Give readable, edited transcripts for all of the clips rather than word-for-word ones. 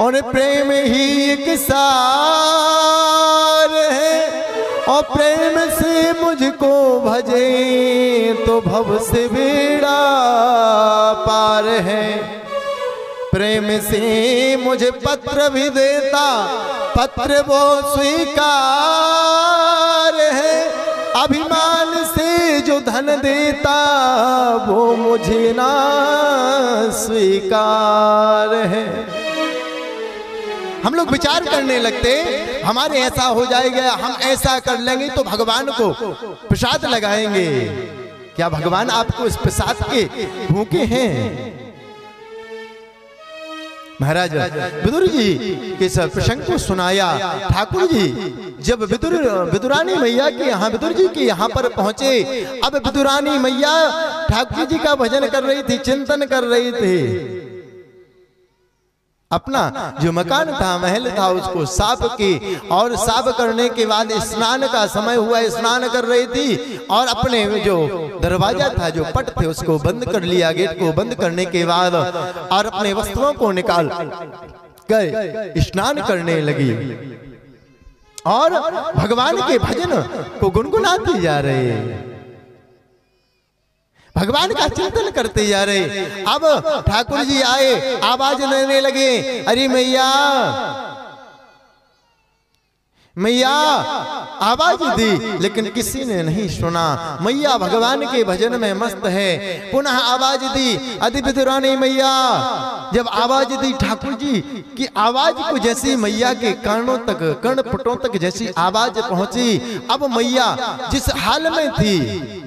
और प्रेम ही एक सार है, और प्रेम से मुझको भजे तो भव से बेड़ा पार है। प्रेम से मुझे पत्र भी देता, पत्र वो स्वीकार है। अभिमान से जो धन देता वो मुझे ना स्वीकार है। हम लोग विचार करने लगते हमारे ऐसा हो जाएगा, हम ऐसा कर लेंगे तो भगवान को प्रसाद लगाएंगे। क्या भगवान आपको इस प्रसाद के भूखे हैं? महाराज विदुर जी के सब प्रसंग को सुनाया। ठाकुर जी जब विदुरानी मैया के यहाँ, विदुर जी के यहाँ पर पहुंचे, अब विदुरानी मैया ठाकुर जी का भजन कर रही थी, चिंतन कर रही थी। अपना जो मकान था, महल था, उसको साफ की, और साफ करने के बाद स्नान का समय हुआ, स्नान कर रही थी, और अपने जो दरवाजा था, जो पट थे, उसको बंद कर लिया। गेट को बंद करने के बाद और अपने वस्त्रों को निकाल कर स्नान करने लगी और भगवान के भजन को गुनगुनाती जा रही, भगवान का चिंतन करते जा रहे। अब ठाकुर जी आए, आवाज देने लगे, अरे मैया मैया, आवाज दी, लेकिन किसी ने नहीं सुना। मैया भगवान के भजन में मस्त है। पुनः आवाज दी, अति विदुरानी मैया। जब आवाज दी ठाकुर जी की आवाज को, जैसी मैया के कानों तक, कर्णपुटों तक जैसी आवाज पहुंची, अब मैया जिस हाल में थी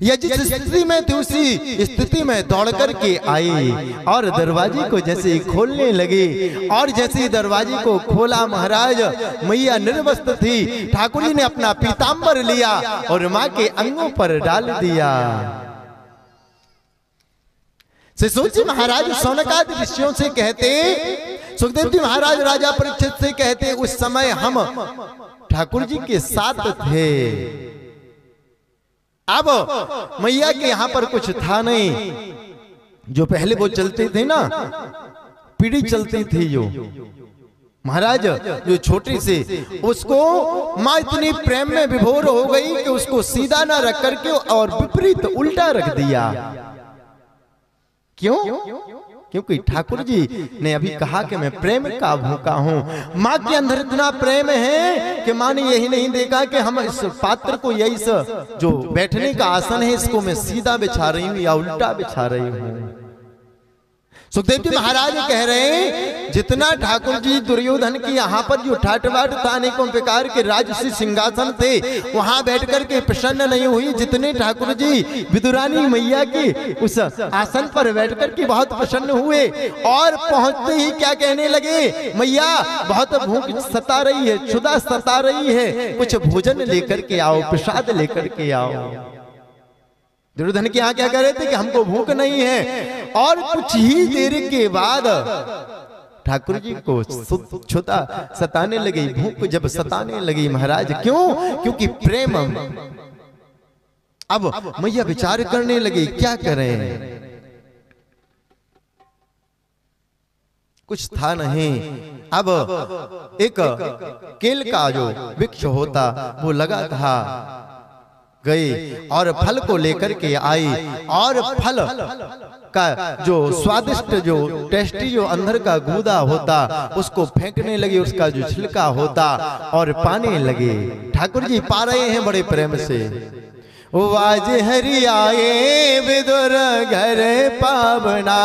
या जिस स्थिति में थी, उसी स्थिति में दौड़ करके आई और दरवाजे को जैसे खोलने लगी। और जैसे दरवाजे को खोला, महाराज मैया निर्वस्त्र थी। ठाकुर जी ने अपना पीतांबर लिया और माँ के अंगों पर डाल दिया। सोचिए महाराज सौनकादि ऋषियों से कहते, सुखदेव जी महाराज राजा परीक्षित से कहते, उस समय हम ठाकुर जी के साथ थे। अब मैया के यहाँ पर कुछ था नहीं। जो पहले वो चलते थे ना, पीढ़ी चलती थी, जो महाराज जो छोटी से, उसको माँ इतनी प्रेम में विभोर हो गई कि उसको सीधा ना रख करके और विपरीत उल्टा रख दिया। क्यों? क्योंकि ठाकुर जी ने अभी कहा कि मैं प्रेम का भूखा हूँ। माँ के अंदर इतना प्रेम है कि माँ ने यही नहीं देखा कि हम इस पात्र को, यही जो बैठने का आसन है, इसको मैं सीधा बिछा रही हूँ या उल्टा बिछा रही हूँ। सुखदेव जी महाराज कह रहे हैं, जितना ठाकुर जी दुर्योधन की यहाँ पर जो ठाटबाट था, अनेकों प्रकार के राजसी सिंहासन थे, वहां बैठ करके प्रसन्न नहीं हुई, जितने ठाकुर जी विदुरानी मैया के उस आसन पर बैठ करके बहुत प्रसन्न हुए। और पहुंचते ही क्या कहने लगे, मैया बहुत भूख सता रही है, क्षुधा सता रही है, कुछ भोजन लेकर के आओ, प्रसाद लेकर के आओ। दुर्योधन के यहाँ क्या कह रहे थे कि हमको भूख नहीं है। और कुछ ही देर के बाद ठाकुर जी को क्षुधा सताने लगी, भूख जब सताने लगी महाराज, क्यों? क्योंकि प्रेम। अब मैया विचार करने लगी, क्या करें, कुछ था नहीं। अब एक केल का जो वृक्ष होता वो लगा था, गई और फल को लेकर के आई, और फल का जो स्वादिष्ट, जो टेस्टी, जो अंदर का गूदा होता, उसको फेंकने लगी, उसका जो छिलका होता, और पाने लगे। ठाकुर जी पा रहे हैं बड़े प्रेम से। वाज हरि आए विदुर घर पावना।